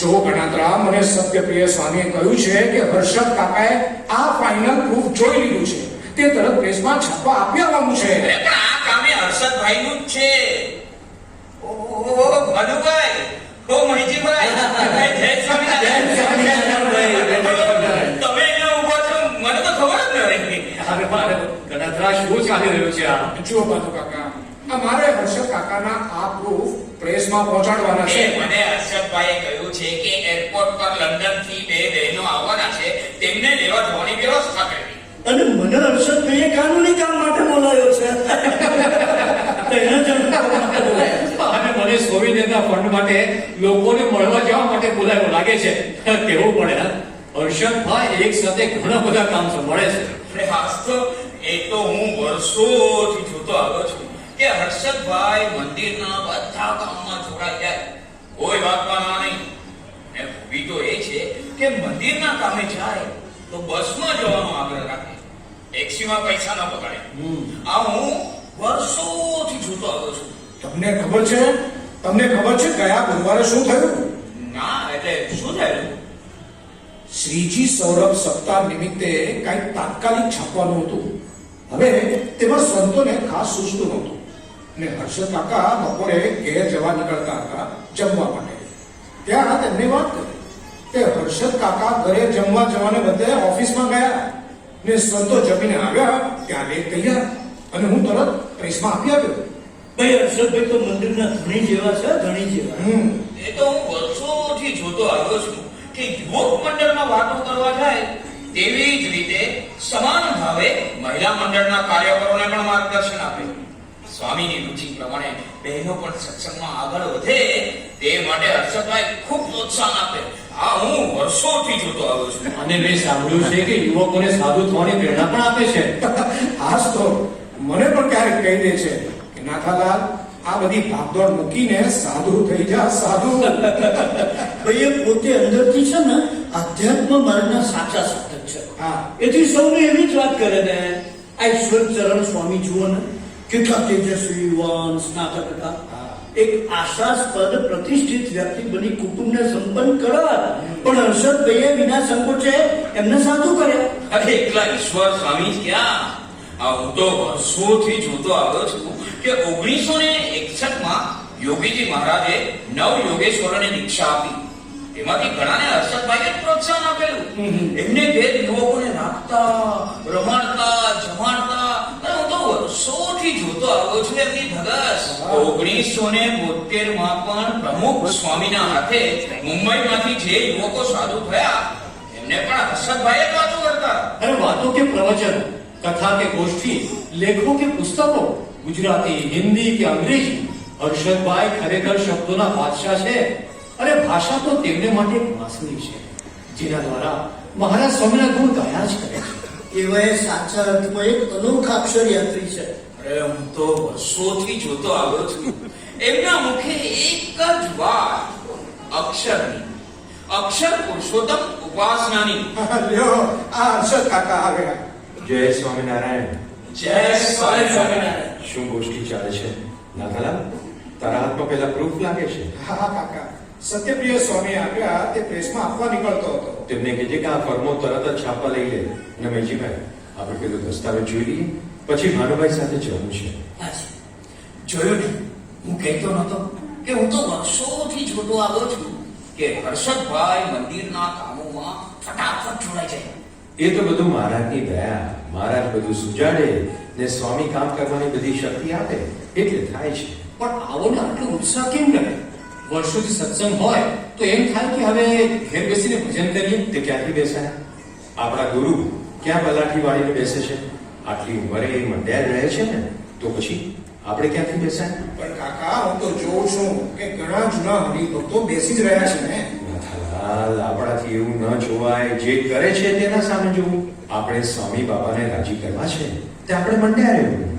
જો ગણાત્રા, મને સત્યપ્રિય સ્વામીએ કહ્યું છે કે હર્ષદ કાકાએ આ ફાઇનલ પ્રૂફ જોઈ લીધું છે, તે તરત પ્રેસમાં છાપવા આપી આવવાનું છે. પણ આ કામે હર્ષદભાઈનું જ છે. ઓ ભાનુભાઈ, ઓ મહીજીભાઈ, જય સ્વામિનારાયણ. તમે અહીંયા ઉભા છો, મને તો ખબર જ નથી. અરે મારે ગણાત્રા, શું ચાલી રહ્યું છે આ? જુઓ બાજુ કાકા, અમારે હર્ષદ કાકાના આ પ્રૂફ પ્રેસમાં પહોંચાડવાના છે. મને હર્ષદભાઈએ કહ્યું છે કે એરપોર્ટ પર લંડન થી બે બહેનો આવવાના છે, તેમને લેવા જવાની વ્યવસ્થા કરવી. અને મને હર્ષદભાઈએ કાનૂની કામ માટે બોલાયો છે. અને મને સોવિયતના ફંડ માટે લોકોને મળવા જવા માટે બોલાયો લાગે છે. કેવું પડે હા? હર્ષદભાઈ એક સાથે ઘણા બધા કામ સંભાળે છે. અરે હાસ તો, એ તો હું વર્ષોથી જોતો આવ્યો છું કે હર્ષદભાઈ મંદિરના બધા કામમાં જોડાઈ જાય, કોઈ વાતમાં ના નહીં. ને ખૂબી તો એ છે કે મંદિરના કામે જાય તો બસમાં જવાનો આગ્રહ રાખે, ટેક્સીમાં પૈસા ના બગાડે. આ હું વર્ષોથી જોતો આવ્યો છું. તમને ખબર છે ગયા ગુરુવારે શું થયું? ના, એટલે શું થયું? શ્રીજી સૌરભ સપ્તાહ નિમિત્તે કંઈક તાત્કાલિક છાપવાનું હતું. હવે તેમાં સંતોને ખાસ સૂચતું નહોતું ને હર્ષદ કાકા બપોરે ઘેર જવા નીકળતા હતા જમવા માટે. ત્યાં તેમને વાત કરી કે હર્ષદ કાકા ઘરે જમવા જવાને બદલે ઓફિસમાં ગયા ને સંતો જમીને આવ્યા ત્યાં બે તૈયાર અને હું તરત પ્રેસમાં આપી આવ્યો. ભાઈ હર્ષદભાઈ તો મંદિરના ધણી જેવા છે, ધણી જેવા. એ તો હું વર્ષોથી જોતો આવ્યો છું કે યુવક મંડળમાં વાતો કરવા જાય તેવી જ રીતે સમાન ભાવે મહિલા મંડળના કાર્યકરોને પણ માર્ગદર્શન આપે. સ્વામીની રુચિ પ્રમાણે બહેનો પણ સત્સંગમાં આગળ વધે તે માટે હર્ષદભાઈ ખૂબ પ્રોત્સાહન આપે. આ હું વર્ષોથી જોતો આવ્યો છું. અને મેં સાંભળ્યું છે કે યુવકોને સાધુ થવાની પ્રેરણા પણ આપે છે. હાસ તો મને પણ ક્યારેક કહી દે છે કે નાથાલાલ, આ બધી ભાગદોડ મૂકીને સાધુ થઈ જા, સાધુ. ભાઈ એ પોતે અંદરથી છે ને આધ્યાત્મ માર્ગના સાચા સાધક છે. હા. એથી સૌને એવી જ વાત કરે ને. આ ઈશ્વર ચરણ સ્વામી જુઓ ને, કેટલા તેજસ્વી યુવાન સ્નાતક હતા. એક આશાસ્પદ પ્રતિષ્ઠિત વ્યક્તિ બની કુટુંબને સંપન્ન કરવા, પણ હર્ષદભાઈએ વિના સંકોચે એમને સાધુ કર્યા. અરે એકલા ઈશ્વર સ્વામી જ ક્યાં, આ હું તો વર્ષોથી જોતો આવ્યો છું કે 1961માં યોગીજી મહારાજે 9 યોગેશ્વરોને દીક્ષા આપી. એમાંથી ઘણાને હર્ષદભાઈએ જ પ્રોત્સાહન આપેલું. એમને બે યુવકોને રાખતા, રમાડતા, જમાડતા. અને હું તો વર્ષોથી જોતો આવ્યો છું એમની ધગસ. 1972માં પણ પ્રમુખ સ્વામીના હાથે મુંબઈમાંથી જે યુવકો સાધુ થયા એમને પણ હર્ષદભાઈએ જ વાતો કરતા. અરે વાતો કે પ્રવચન, કથા કે ગોષ્ઠી, લેખો કે પુસ્તકો, ગુજરાતી, હિન્દી કે અંગ્રેજી, હર્ષદભાઈ ખરેખર શબ્દોના બાદશાહ છે. અરે ભાષા તો તેમને માટે એક વાંસળી છે, જેના દ્વારા મહારાજ સ્વામીના ગુણ ગાયા જ કરે છે. એવા એ સાચા અર્થમાં એક અનોખા અક્ષર યાત્રી છે. અરે હું તો વર્ષોથી જોતો આવ્યો છું એમના મુખે એક જ વાત, અક્ષરની, અક્ષર પુરુષોત્તમ ઉપાસનાની. લ્યો, આ હર્ષદ કાકા આવ્યા. જય સ્વામિનારાયણ. જય સ્વામિનારાયણ. શું ગોષ્ઠી ચાલે છે નાથાલાલ? તારા હાથમાં પેલા પ્રૂફ લાગે છે. હા કાકા, સત્યપ્રિય સ્વામી આવ્યા તે પ્રેસમાં આપવા નીકળતો હતો. તેમને કહેજે કે આ ફર્મો તરત જ છાપવા લઈ લે. અને મેજીભાઈ, આપણે પેલો દસ્તાવેજ જોઈ લઈએ, પછી ભાનુભાઈ સાથે જવું છે. જોયું ને, હું કહેતો નતો કે હું તો વર્ષોથી જોતો આવ્યો છું કે હર્ષદભાઈ મંદિરના કામોમાં ફટાફટ જોડાઈ જાય. એ તો બધું મહારાજની દયા. મહારાજ બધું સુજાડે ને સ્વામી કામ કરવાની બધી શક્તિ આપે એટલે થાય છે. પણ આવો ને આટલો ઉત્સાહ કેમ રહે? વર્ષોથી સત્સંગ હોય તો એમ થાય કે હવે ઘેર બેસીને ભજન કરીએ. તે ક્યાંથી બેસાય? આપણા ગુરુ ક્યાં પલાઠી વાળીને બેસે છે? આટલી ઉંમરે એ મંડ્યા રહે છે ને, તો પછી આપણે ક્યાંથી બેસાય? પણ કાકા, હું તો જોઉં છું કે ઘણા જૂના હરિભક્તો બેસી જ રહ્યા છે ને. નાથાલાલ, આપણાથી એવું ન જોવાય. જે કરે છે તેના સામે જોવું. આપણે સ્વામી બાબાને રાજી કરવા છે તે આપણે મંડ્યા રહેવું.